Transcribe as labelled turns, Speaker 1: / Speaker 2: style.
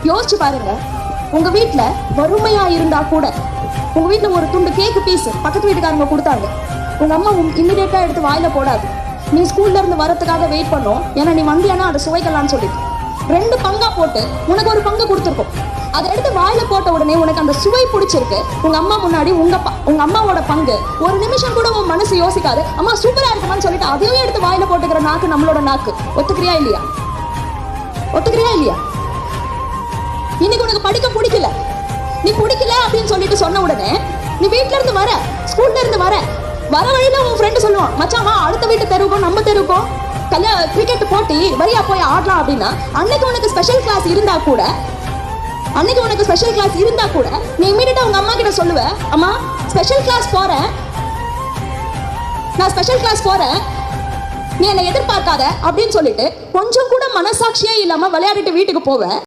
Speaker 1: யோசிச்சு பாருங்க, உங்க வீட்டுல வறுமையா இருந்தா கூட உங்க வீட்டுல ஒரு துண்டு கேக்கு பீஸ் பக்கத்து வீட்டுக்காரங்க கொடுத்தாங்க, உங்க அம்மா இம்மிடியேட்டா எடுத்து வாயில போடாது. நீ ஸ்கூல்ல இருந்து வரதுக்காக வெயிட் பண்ணோம், ஏன்னா நீ வந்தியானா அதை சுவைக்கலாம்னு சொல்லிட்டு 2 பங்கா போட்டு உனக்கு ஒரு பங்கு கொடுத்துருக்கோம். அதை எடுத்து வாயில போட்ட உடனே உனக்கு அந்த சுவை பிடிச்சிருக்கு. உங்க அம்மா முன்னாடி உங்க அம்மாவோட பங்கு ஒரு நிமிஷம் கூட உன் மனசு யோசிக்காது, அம்மா சூப்பரா இருக்குமான்னு சொல்லிட்டு அதையும் எடுத்து வாயில போட்டுக்கிற நாக்கு நம்மளோட நாக்கு. ஒத்துக்கிறியா இல்லையா? ஒத்துக்கிறியா இல்லையா? இன்னைக்கு உனக்கு படிக்க பிடிக்கல, நீ பிடிக்கல அப்படின்னு சொல்லிட்டு சொன்ன உடனே நீ வீட்டுல இருந்து வர, ஸ்கூல்ல இருந்து வர வழியில உன் ஃப்ரெண்டு சொல்லுவான், மச்சாமா அடுத்த வீட்டு தெருவுக்கும் நம்ம தெருவுக்கும் கிரிக்கெட் போட்டி வரியா போய் ஆடலாம் அப்படின்னா, அன்னைக்கு உனக்கு ஸ்பெஷல் கிளாஸ் இருந்தா கூட நீ இமீடியட்டா உங்க அம்மா கிட்ட சொல்லுவ, அம்மா ஸ்பெஷல் கிளாஸ் போறேன், நான் ஸ்பெஷல் கிளாஸ் போறேன், நீ என்னை எதிர்பார்க்காத அப்படின்னு சொல்லிட்டு கொஞ்சம் கூட மனசாட்சியே இல்லாம விளையாடிட்டு வீட்டுக்கு போவ.